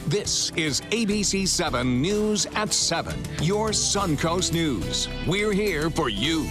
This is ABC 7 News at 7, your Suncoast News. We're here for you.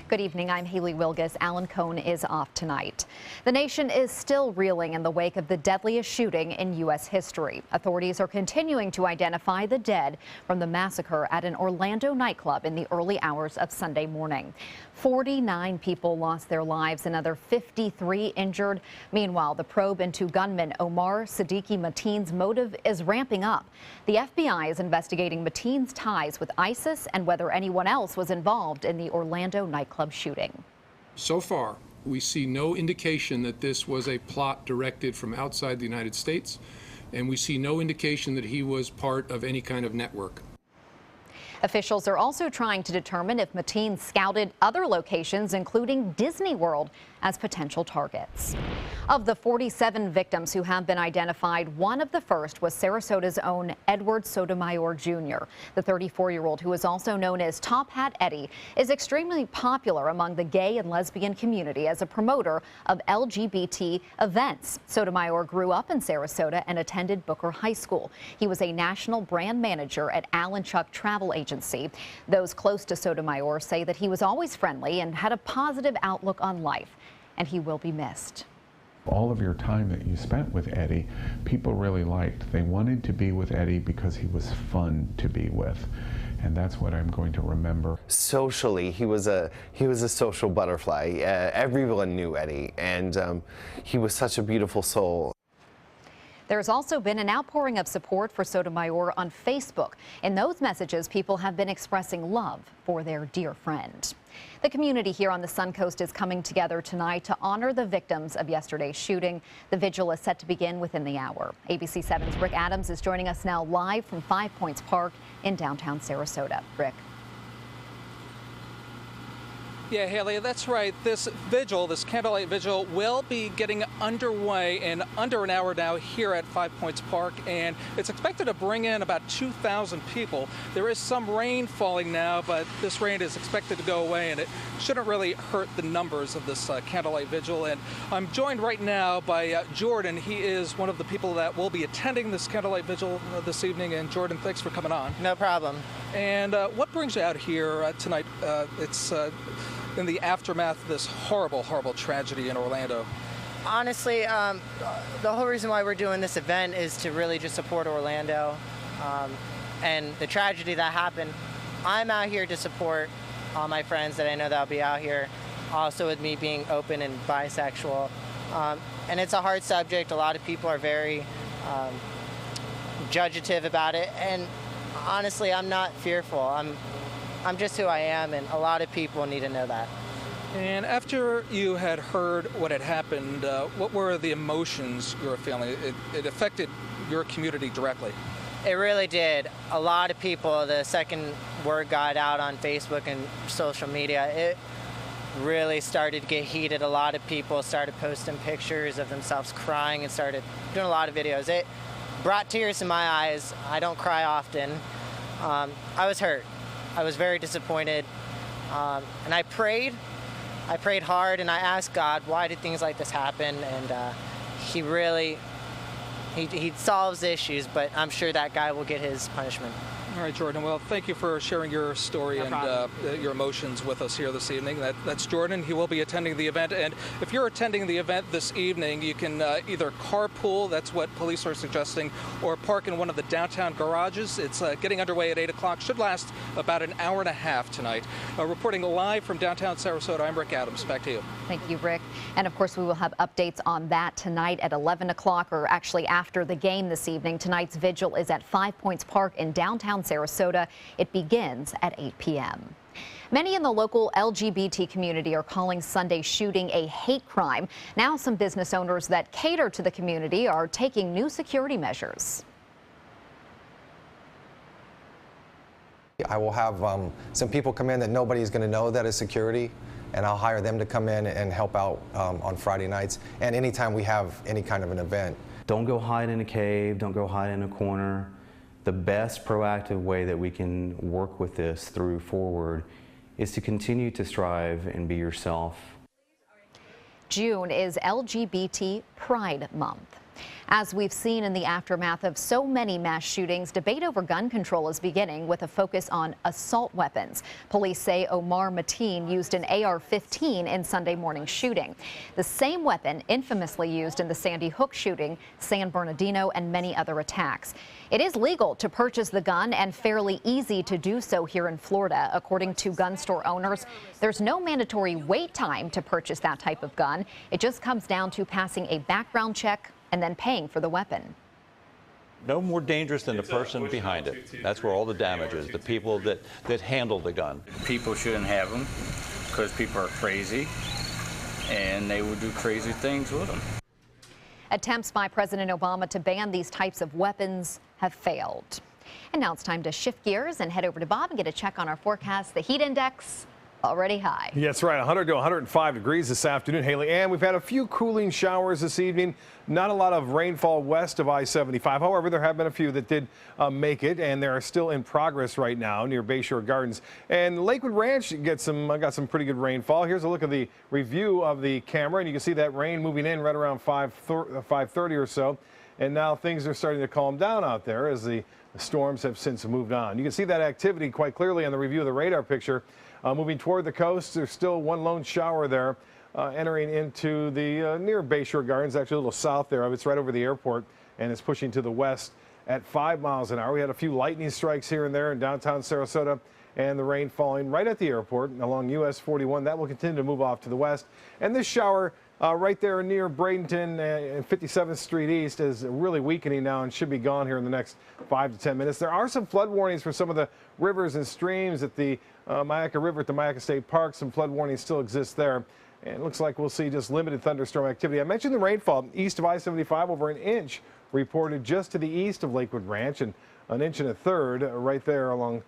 Good evening. I'm Haley Wilgus. Alan Cohn is off tonight. The nation is still reeling in the wake of the deadliest shooting in U.S. history. Authorities are continuing to identify the dead from the massacre at an Orlando nightclub in the early hours of Sunday morning. 49 people lost their lives, another 53 injured. Meanwhile, the probe into gunman Omar Siddiqui Mateen's motive is ramping up. The FBI is investigating Mateen's ties with ISIS and whether anyone else was involved in the Orlando nightclub shooting. So far, we see no indication that this was a plot directed from outside the United States, and we see no indication that he was part of any kind of network. Officials are also trying to determine if Mateen scouted other locations, including Disney World, as potential targets. Of the 47 victims who have been identified, one of the first was Sarasota's own Edward Sotomayor Jr. The 34-year-old, who is also known as Top Hat Eddie, is extremely popular among the gay and lesbian community as a promoter of LGBT events. Sotomayor grew up in Sarasota and attended Booker High School. He was a national brand manager at Allen Chuck Travel Agency. Those close to Sotomayor say that he was always friendly and had a positive outlook on life, and he will be missed. All of your time that you spent with Eddie, people really liked. They wanted to be with Eddie because he was fun to be with. And that's what I'm going to remember. Socially, he was a social butterfly. Everyone knew Eddie, and he was such a beautiful soul. There's also been an outpouring of support for Sotomayor on Facebook. In those messages, people have been expressing love for their dear friend. The community here on the Suncoast is coming together tonight to honor the victims of yesterday's shooting. The vigil is set to begin within the hour. ABC 7's Rick Adams is joining us now live from Five Points Park in downtown Sarasota. Rick. Yeah, Haley, that's right. This vigil, this candlelight vigil, will be getting underway in under an hour now here at Five Points Park, and it's expected to bring in about 2,000 people. There is some rain falling now, but this rain is expected to go away, and it shouldn't really hurt the numbers of this candlelight vigil. And I'm joined right now by Jordan. He is one of the people that will be attending this candlelight vigil this evening. And Jordan, thanks for coming on. No problem. And what brings you out here tonight? It's in the aftermath of this horrible, horrible tragedy in Orlando. Honestly, the whole reason why we're doing this event is to really just support Orlando and the tragedy that happened. I'm out here to support all my friends that I know that'll be out here, also with me being open and bisexual. And it's a hard subject. A lot of people are very judgative about it, and honestly, I'm not fearful. I'm just who I am, and a lot of people need to know that. And after you had heard what had happened, what were the emotions you were feeling? It affected your community directly. It really did. A lot of people, the second word got out on Facebook and social media, it really started to get heated. A lot of people started posting pictures of themselves crying and started doing a lot of videos. It brought tears to my eyes. I don't cry often. I was hurt. I was very disappointed, and I prayed hard, and I asked God, why did things like this happen? And he really, he solves issues, but I'm sure that guy will get his punishment. All right, Jordan. Well, thank you for sharing your story and your emotions with us here this evening. That's Jordan. He will be attending the event. And if you're attending the event this evening, you can either carpool, that's what police are suggesting, or park in one of the downtown garages. It's getting underway at 8 o'clock. Should last about an hour and a half tonight. Reporting live from downtown Sarasota, I'm Rick Adams. Back to you. Thank you, Rick. And of course, we will have updates on that tonight at 11 o'clock, or actually after the game this evening. Tonight's vigil is at 5 Points Park in downtown Sarasota. It begins at 8 p.m. Many in the local LGBT community are calling Sunday's shooting a hate crime. Now some business owners that cater to the community are taking new security measures. I will have some people come in that nobody's going to know that is security, and I'll hire them to come in and help out on Friday nights and anytime we have any kind of an event. Don't go hide in a cave, don't go hide in a corner. The best proactive way that we can work with this through forward is to continue to strive and be yourself. June is LGBT Pride Month. As we've seen in the aftermath of so many mass shootings, debate over gun control is beginning with a focus on assault weapons. Police say Omar Mateen used an AR-15 in Sunday morning's shooting. The same weapon infamously used in the Sandy Hook shooting, San Bernardino, and many other attacks. It is legal to purchase the gun and fairly easy to do so here in Florida. According to gun store owners, there's no mandatory wait time to purchase that type of gun. It just comes down to passing a background check and then paying for the weapon. No more dangerous than the person behind it. That's where all the damage is, the people that handle the gun. People shouldn't have them because people are crazy and they will do crazy things with them. Attempts by President Obama to ban these types of weapons have failed. And now it's time to shift gears and head over to Bob and get a check on our forecast. The heat index already high. Yeah, that's right. 100 to 105 degrees this afternoon, Haley. And we've had a few cooling showers this evening. Not a lot of rainfall west of I-75. However, there have been a few that did make it, and they are still in progress right now near Bayshore Gardens. And Lakewood Ranch got some pretty good rainfall. Here's a look at the review of the camera, and you can see that rain moving in right around 5:30 or so. And now things are starting to calm down out there as the storms have since moved on. You can see that activity quite clearly on the review of the radar picture. Moving toward the coast, there's still one lone shower there entering into the near Bayshore Gardens, actually a little south there. It's right over the airport, and it's pushing to the west at 5 miles an hour. We had a few lightning strikes here and there in downtown Sarasota, and the rain falling right at the airport along US 41. That will continue to move off to the west. And this shower right there near Bradenton and 57th Street East is really weakening now and should be gone here in the next 5 to 10 minutes. There are some flood warnings for some of the rivers and streams at the Myakka River at the Myakka State Park. Some flood warnings still exist there. And it looks like we'll see just limited thunderstorm activity. I mentioned the rainfall east of I-75, over an inch reported just to the east of Lakewood Ranch, and an inch and a third right there along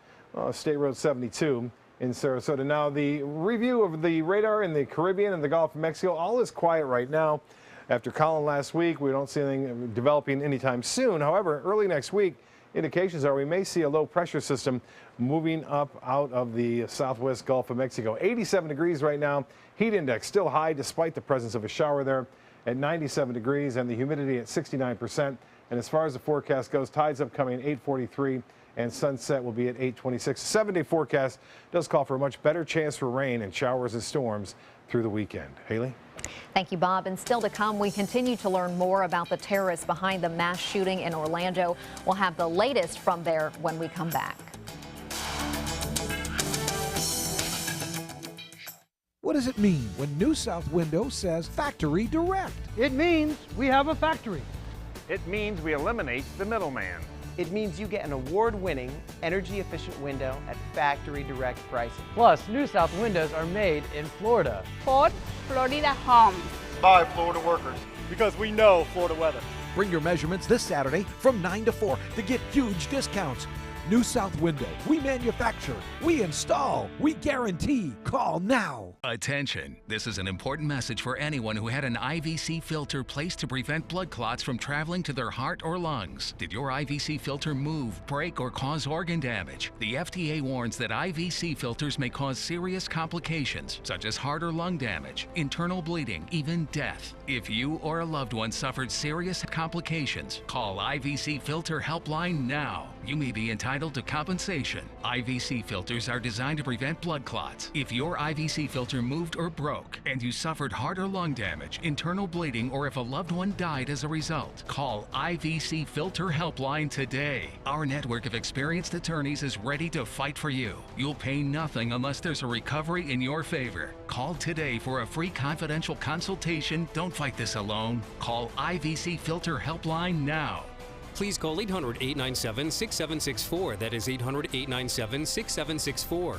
State Road 72 in Sarasota. Now, the review of the radar in the Caribbean and the Gulf of Mexico, all is quiet right now. After Colin last week, we don't see anything developing anytime soon. However, early next week, indications are we may see a low pressure system moving up out of the southwest Gulf of Mexico. 87 degrees right now. Heat index still high despite the presence of a shower there at 97 degrees, and the humidity at 69%. And as far as the forecast goes, tides upcoming 8:43 and sunset will be at 8:26. 7-day forecast does call for a much better chance for rain and showers and storms through the weekend. Haley? Thank you, Bob. And still to come, we continue to learn more about the terrorists behind the mass shooting in Orlando. We'll have the latest from there when we come back. What does it mean when New South Window says Factory Direct? It means we have a factory. It means we eliminate the middleman. It means you get an award-winning, energy-efficient window at factory direct pricing. Plus, New South windows are made in Florida. Ford Florida Homes. By Florida workers. Because we know Florida weather. Bring your measurements this Saturday from 9 to 4 to get huge discounts. New South Window. We manufacture, we install, we guarantee. Call now. Attention. This is an important message for anyone who had an IVC filter placed to prevent blood clots from traveling to their heart or lungs. Did your IVC filter move, break, or cause organ damage? The FDA warns that IVC filters may cause serious complications, such as heart or lung damage, internal bleeding, even death. If you or a loved one suffered serious complications, call IVC Filter Helpline now. You may be entitled to compensation. IVC filters are designed to prevent blood clots. If your IVC filter moved or broke and you suffered heart or lung damage, internal bleeding, or if a loved one died as a result, call IVC Filter Helpline today. Our network of experienced attorneys is ready to fight for you. You'll pay nothing unless there's a recovery in your favor. Call today for a free confidential consultation. Don't fight this alone. Call IVC Filter Helpline now. Please call 800-897-6764. That is 800-897-6764.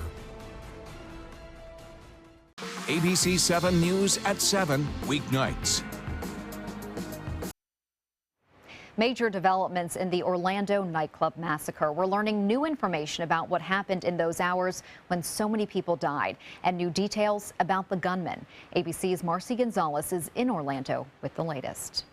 ABC 7 News at 7, weeknights. Major developments in the Orlando nightclub massacre. We're learning new information about what happened in those hours when so many people died, and new details about the gunman. ABC's Marcy Gonzalez is in Orlando with the latest.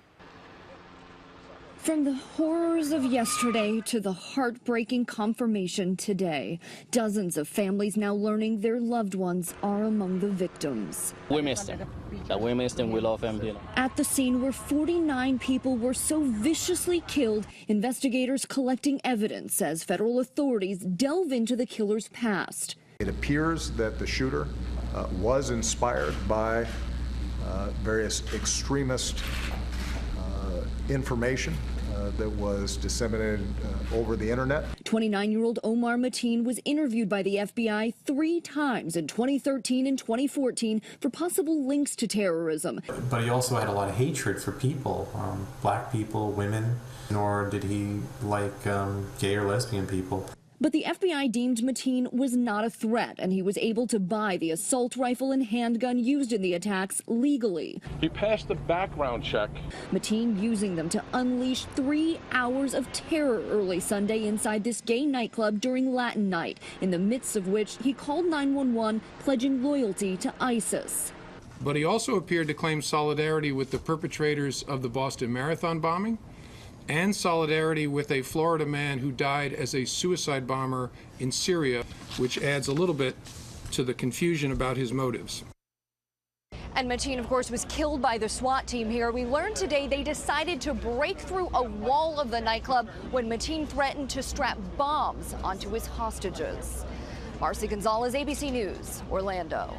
From the horrors of yesterday to the heartbreaking confirmation today, dozens of families now learning their loved ones are among the victims. We missed him. We missed him. We love him. At the scene where 49 people were so viciously killed, investigators collecting evidence as federal authorities delve into the killer's past. It appears that the shooter was inspired by various extremist information that was disseminated over the internet. 29-year-old Omar Mateen was interviewed by the FBI 3 times in 2013 and 2014 for possible links to terrorism. But he also had a lot of hatred for people, black people, women, nor did he like gay or lesbian people. But the FBI deemed Mateen was not a threat, and he was able to buy the assault rifle and handgun used in the attacks legally. He passed the background check. Mateen using them to unleash 3 hours of terror early Sunday inside this gay nightclub during Latin night, in the midst of which he called 911, pledging loyalty to ISIS. But he also appeared to claim solidarity with the perpetrators of the Boston Marathon bombing and solidarity with a Florida man who died as a suicide bomber in Syria, which adds a little bit to the confusion about his motives. And Mateen, of course, was killed by the SWAT team here. We learned today they decided to break through a wall of the nightclub when Mateen threatened to strap bombs onto his hostages. Marcy Gonzalez, ABC News, Orlando.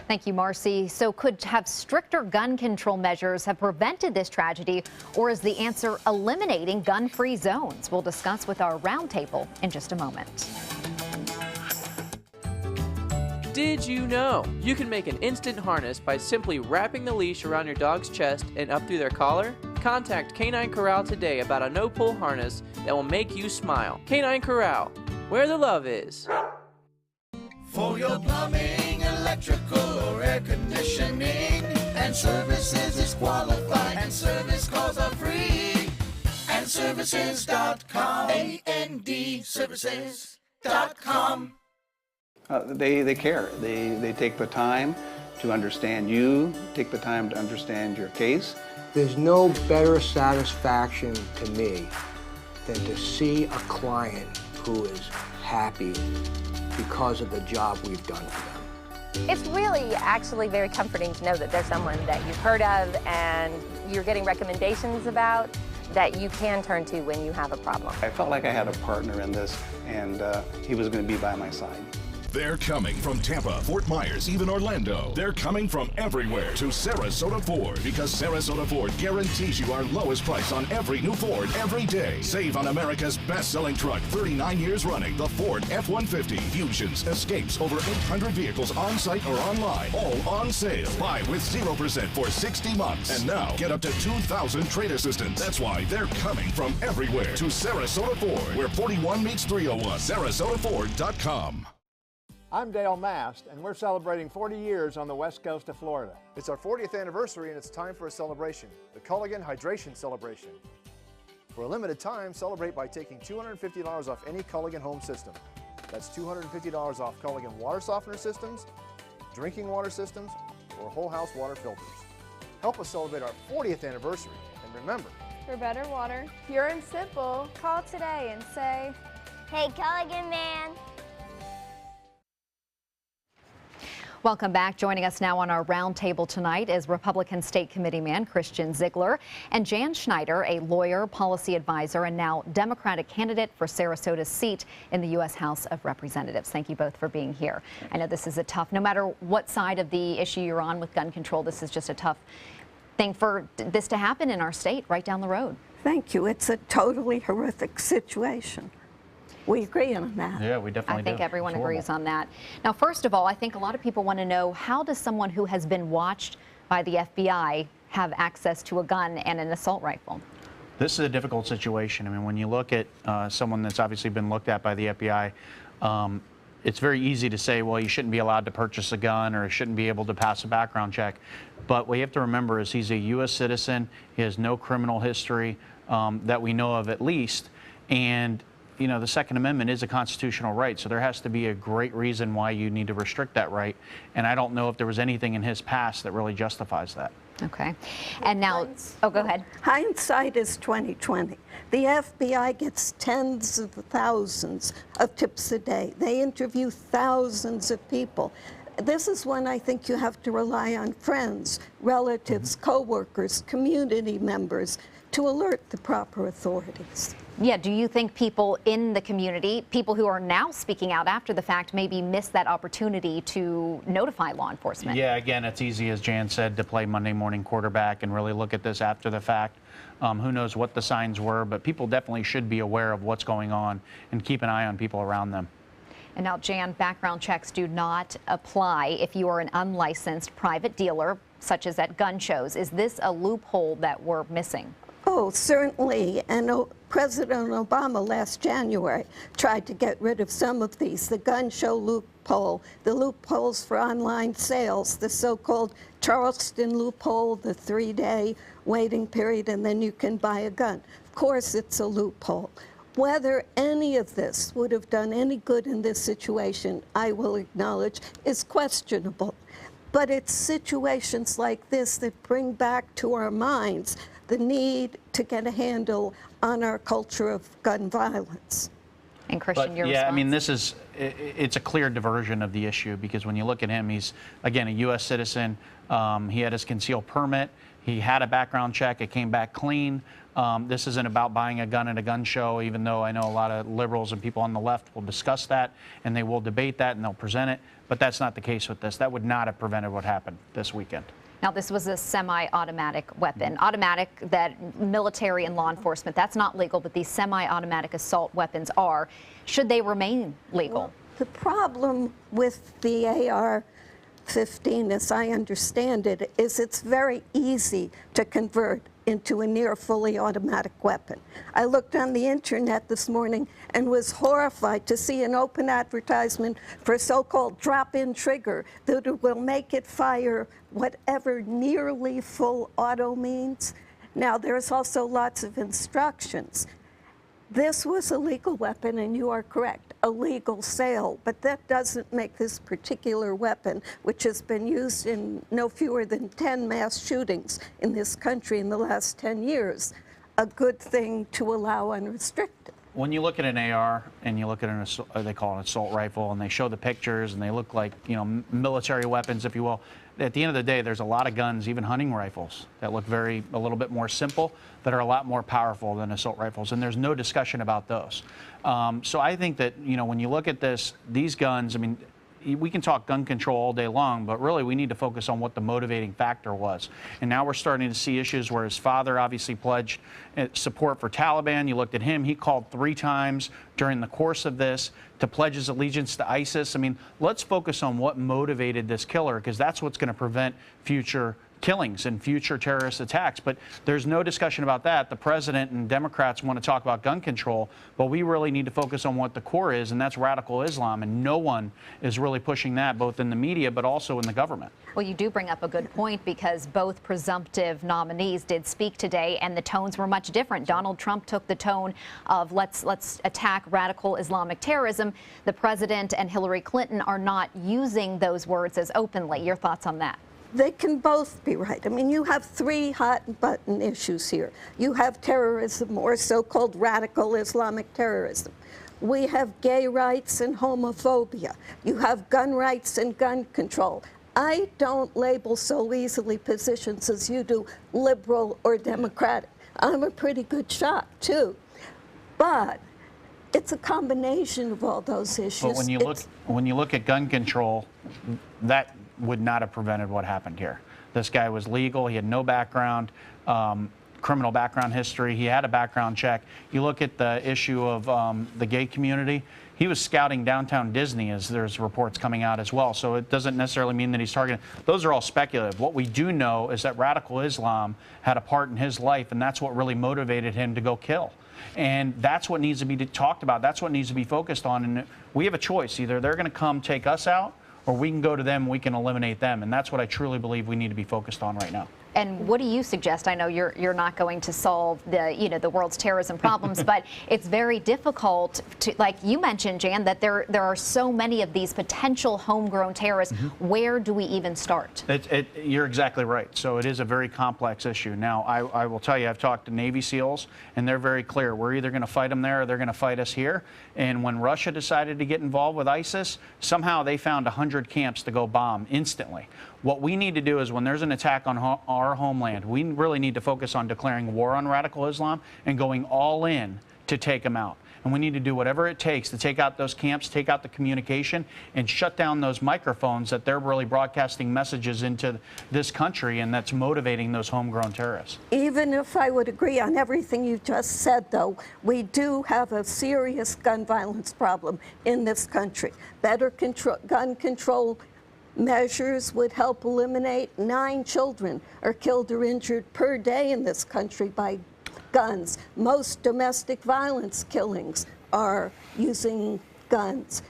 Thank you, Marcy. So could have stricter gun control measures have prevented this tragedy, or is the answer eliminating gun-free zones? We'll discuss with our roundtable in just a moment. Did you know you can make an instant harness by simply wrapping the leash around your dog's chest and up through their collar? Contact Canine Corral today about a no-pull harness that will make you smile. Canine Corral, where the love is. For your plumbing, electrical, or air conditioning, and services is qualified, and service calls are free. And services.com, A-N-D, services.com. They care. They take the time to understand you, take the time to understand your case. There's no better satisfaction to me than to see a client who is happy because of the job we've done for them. It's really actually very comforting to know that there's someone that you've heard of and you're getting recommendations about that you can turn to when you have a problem. I felt like I had a partner in this, and he was going to be by my side. They're coming from Tampa, Fort Myers, even Orlando. They're coming from everywhere to Sarasota Ford, because Sarasota Ford guarantees you our lowest price on every new Ford every day. Save on America's best-selling truck, 39 years running, the Ford F-150. Fusions, Escapes, over 800 vehicles on-site or online, all on sale. Buy with 0% for 60 months. And now, get up to $2,000 trade assistance. That's why they're coming from everywhere to Sarasota Ford, where 41 meets 301. Sarasota.Ford.com. I'm Dale Mast, and we're celebrating 40 years on the west coast of Florida. It's our 40th anniversary, and it's time for a celebration, the Culligan Hydration Celebration. For a limited time, celebrate by taking $250 off any Culligan home system. That's $250 off Culligan water softener systems, drinking water systems, or whole house water filters. Help us celebrate our 40th anniversary, and remember, for better water, pure and simple, call today and say, "Hey, Culligan man." Welcome back. Joining us now on our roundtable tonight is Republican State Committee man Christian Ziegler and Jan Schneider, a lawyer, policy advisor, and now Democratic candidate for Sarasota's seat in the U.S. House of Representatives. Thank you both for being here. I know this is a tough, no matter what side of the issue you're on with gun control, this is just a tough thing for this to happen in our state right down the road. Thank you. It's a totally horrific situation. We agree on that. Yeah, we definitely do. I think everyone agrees on that. Now, first of all, I think a lot of people want to know, how does someone who has been watched by the FBI have access to a gun and an assault rifle? This is a difficult situation. I mean, when you look at someone that's obviously been looked at by the FBI, it's very easy to say, well, you shouldn't be allowed to purchase a gun or shouldn't be able to pass a background check. But what you have to remember is he's a U.S. citizen. He has no criminal history that we know of, at least. And you know, the Second Amendment is a constitutional right, so there has to be a great reason why you need to restrict that right. And I don't know if there was anything in his past that really justifies that. Okay. And now, oh, go ahead. Hindsight is 20/20. The FBI gets tens of thousands of tips a day. They interview thousands of people. This is when I think you have to rely on friends, relatives, co-workers, community members to alert the proper authorities. Yeah, do you think people in the community, people who are now speaking out after the fact, maybe missed that opportunity to notify law enforcement? Yeah, again, it's easy, as Jan said, to play Monday morning quarterback and really look at this after the fact. Who knows what the signs were, but people definitely should be aware of what's going on and keep an eye on people around them. And now, Jan, background checks do not apply if you are an unlicensed private dealer, such as at gun shows. Is this a loophole that we're missing? Oh, certainly. And President Obama last January tried to get rid of some of these, the gun show loophole, the loopholes for online sales, the so-called Charleston loophole, the 3-day waiting period, and then you can buy a gun. Of course, it's a loophole. Whether any of this would have done any good in this situation, I will acknowledge, is questionable. But it's situations like this that bring back to our minds the need to get a handle on our culture of gun violence. And Christian, your yeah, response? I mean, it's a clear diversion of the issue, because when you look at him, he's, again, a U.S. citizen. He had his concealed permit. He had a background check. It came back clean. This isn't about buying a gun at a gun show, even though I know a lot of liberals and people on the left will discuss that, and they will debate that, and they'll present it. But that's not the case with this. That would not have prevented what happened this weekend. Now, this was a semi-automatic weapon. Automatic, that military and law enforcement, that's not legal, but these semi-automatic assault weapons are. Should they remain legal? Well, the problem with the AR-15, as I understand it, is it's very easy to convert into a near fully automatic weapon. I looked on the internet this morning and was horrified to see an open advertisement for a so-called drop-in trigger that will make it fire whatever nearly full auto means. Now, there's also lots of instructions. This was a legal weapon, and you are correct, a legal sale, but that doesn't make this particular weapon, which has been used in no fewer than 10 mass shootings in this country in the last 10 years, a good thing to allow unrestricted. When you look at an AR and you look at an they call it an assault rifle, and they show the pictures and they look like, you know, military weapons, if you will. At the end of the day, there's a lot of guns, even hunting rifles, that look a little bit more simple, that are a lot more powerful than assault rifles, and there's no discussion about those. So I think that, you know, when you look at this, these guns, I mean, we can talk gun control all day long, but really we need to focus on what the motivating factor was. And now we're starting to see issues where his father obviously pledged support for Taliban. You looked at him, he called 3 times during the course of this to pledge his allegiance to ISIS. I mean, let's focus on what motivated this killer, because that's what's going to prevent future killings and future terrorist attacks. But there's no discussion about that. The president and Democrats want to talk about gun control, but we really need to focus on what the core is, and that's radical Islam. And no one is really pushing that, both in the media but also in the government. Well, you do bring up a good point, because both presumptive nominees did speak today, and the tones were much different. Donald Trump took the tone of let's attack radical Islamic terrorism. The president and Hillary Clinton are not using those words as openly. Your thoughts on that? They can both be right. I mean, you have 3 hot-button issues here. You have terrorism, or so-called radical Islamic terrorism. We have gay rights and homophobia. You have gun rights and gun control. I don't label so easily positions as you do, liberal or Democratic. I'm a pretty good shot, too. But it's a combination of all those issues. But when you look at gun control, that would not have prevented what happened here. This guy was legal. He had no background, criminal background history. He had a background check. You look at the issue of the gay community. He was scouting downtown Disney, as there's reports coming out as well. So it doesn't necessarily mean that he's targeting. Those are all speculative. What we do know is that radical Islam had a part in his life, and that's what really motivated him to go kill. And that's what needs to be talked about. That's what needs to be focused on. And we have a choice. Either they're going to come take us out, or we can go to them and we can eliminate them. And that's what I truly believe we need to be focused on right now. And what do you suggest? I know you're not going to solve the world's terrorism problems, but it's very difficult to, like you mentioned, Jan, that there are so many of these potential homegrown terrorists. Where do we even start? You're exactly right. So it is a very complex issue. Now, I will tell you, I've talked to Navy SEALs, and they're very clear. We're either going to fight them there or they're going to fight us here. And when Russia decided to get involved with ISIS, somehow they found 100 camps to go bomb instantly. What we need to do is when there's an attack on our homeland, we really need to focus on declaring war on radical Islam and going all in to take them out. And we need to do whatever it takes to take out those camps, take out the communication, and shut down those microphones that they're really broadcasting messages into this country, and that's motivating those homegrown terrorists. Even if I would agree on everything you just said, though, we do have a serious gun violence problem in this country. Better gun control measures would help eliminate 9 children are killed or injured per day in this country by guns. Most domestic violence killings are using guns.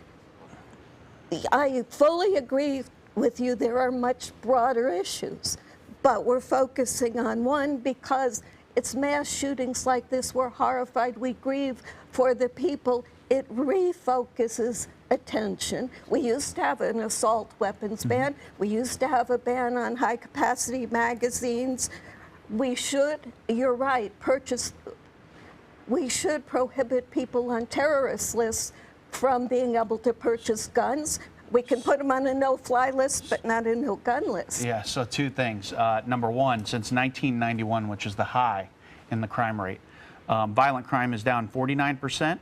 I fully agree with you, there are much broader issues, but we're focusing on one because it's mass shootings like this. We're horrified, we grieve for the people. It refocuses attention. We used to have an assault weapons ban. We used to have a ban on high-capacity magazines. We should, you're right, we should prohibit people on terrorist lists from being able to purchase guns. We can put them on a no-fly list, but not a no-gun list. Yeah, so 2 things. Number one, since 1991, which is the high in the crime rate, violent crime is down 49%,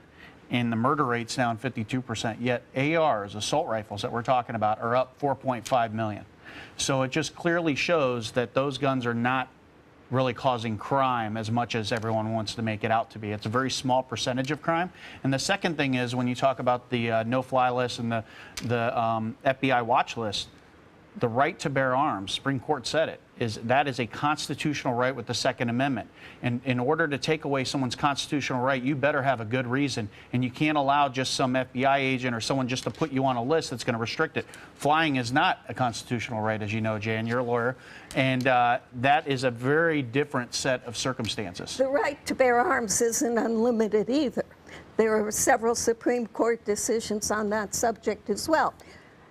and the murder rate's down 52%. Yet ARs, assault rifles that we're talking about, are up 4.5 million. So it just clearly shows that those guns are not really causing crime as much as everyone wants to make it out to be. It's a very small percentage of crime. And the second thing is when you talk about the no-fly list and the FBI watch list, the right to bear arms, Supreme Court said it, that is a constitutional right with the Second Amendment. And in order to take away someone's constitutional right, you better have a good reason. And you can't allow just some FBI agent or someone just to put you on a list that's going to restrict it. Flying is not a constitutional right, as you know, Jan, you're a lawyer. And that is a very different set of circumstances. The right to bear arms isn't unlimited either. There are several Supreme Court decisions on that subject as well.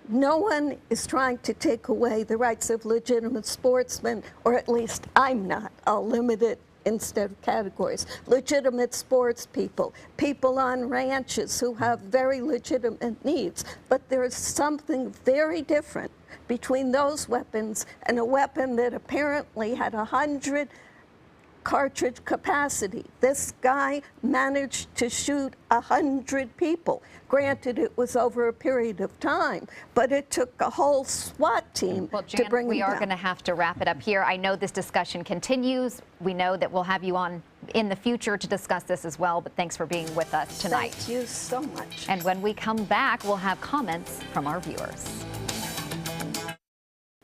No one is trying to take away the rights of legitimate sportsmen, or at least I'm not. I'll limit it instead of categories. Legitimate sports people, people on ranches who have very legitimate needs. But there's something very different between those weapons and a weapon that apparently had 100 cartridge capacity. This guy managed to shoot 100 people. Granted, it was over a period of time, but it took a whole SWAT team to bring him down. We are going to have to wrap it up here. I know this discussion continues. We know that we'll have you on in the future to discuss this as well, but thanks for being with us tonight. Thank you so much. And when we come back, we'll have comments from our viewers.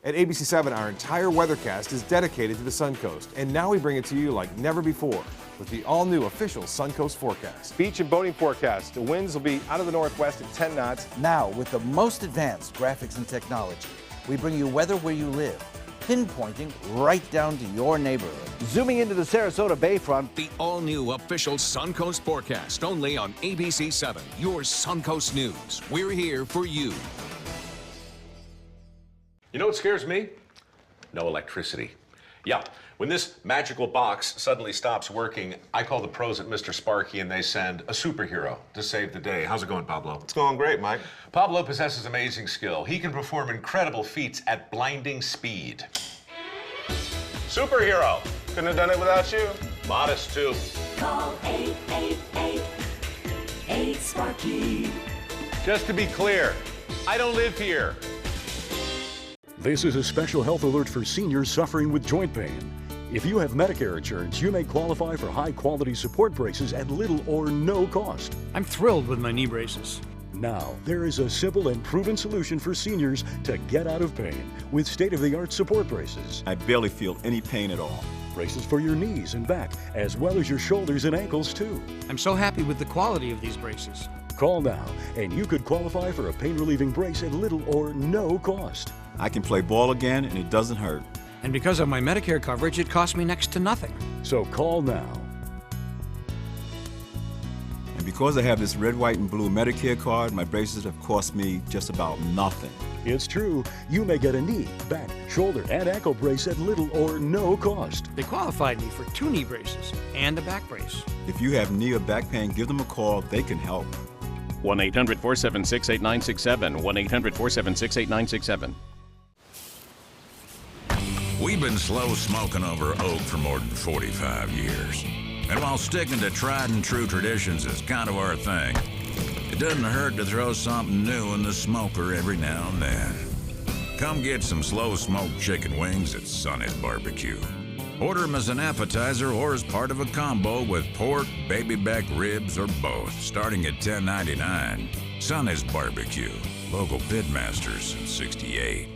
At ABC7, our entire weathercast is dedicated to the Suncoast, and now we bring it to you like never before with the all-new official Suncoast forecast. Beach and boating forecast. The winds will be out of the northwest at 10 knots. Now, with the most advanced graphics and technology, we bring you weather where you live, pinpointing right down to your neighborhood. Zooming into the Sarasota Bayfront, the all-new official Suncoast forecast, only on ABC7, your Suncoast News. We're here for you. You know what scares me? No electricity. Yeah, when this magical box suddenly stops working, I call the pros at Mr. Sparky and they send a superhero to save the day. How's it going, Pablo? It's going great, Mike. Pablo possesses amazing skill. He can perform incredible feats at blinding speed. Superhero! Couldn't have done it without you. Modest, too. Call 888-8-SPARKY. Just to be clear, I don't live here. This is a special health alert for seniors suffering with joint pain. If you have Medicare insurance, you may qualify for high-quality support braces at little or no cost. I'm thrilled with my knee braces. Now, there is a simple and proven solution for seniors to get out of pain with state-of-the-art support braces. I barely feel any pain at all. Braces for your knees and back, as well as your shoulders and ankles, too. I'm so happy with the quality of these braces. Call now, and you could qualify for a pain-relieving brace at little or no cost. I can play ball again, and it doesn't hurt. And because of my Medicare coverage, it cost me next to nothing. So call now. And because I have this red, white, and blue Medicare card, my braces have cost me just about nothing. It's true. You may get a knee, back, shoulder, and ankle brace at little or no cost. They qualified me for 2 knee braces and a back brace. If you have knee or back pain, give them a call. They can help. 1-800-476-8967. 1-800-476-8967. We've been slow smoking over oak for more than 45 years. And while sticking to tried and true traditions is kind of our thing, it doesn't hurt to throw something new in the smoker every now and then. Come get some slow smoked chicken wings at Sonny's Barbecue. Order them as an appetizer or as part of a combo with pork, baby back ribs, or both, starting at $10.99. Sonny's Barbecue, local pitmasters since '68.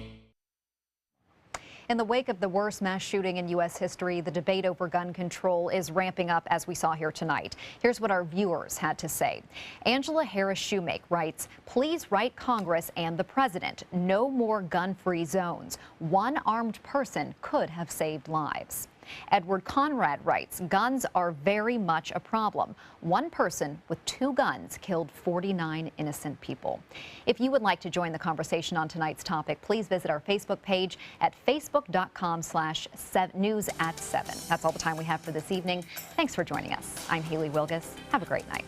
In the wake of the worst mass shooting in U.S. history, the debate over gun control is ramping up, as we saw here tonight. Here's what our viewers had to say. Angela Harris Shoemake writes, "Please write Congress and the president. No more gun-free zones. One armed person could have saved lives." Edward Conrad writes, "Guns are very much a problem. One person with 2 guns killed 49 innocent people." If you would like to join the conversation on tonight's topic, please visit our Facebook page at facebook.com/news@7. That's all the time we have for this evening. Thanks for joining us. I'm Haley Wilgus. Have a great night.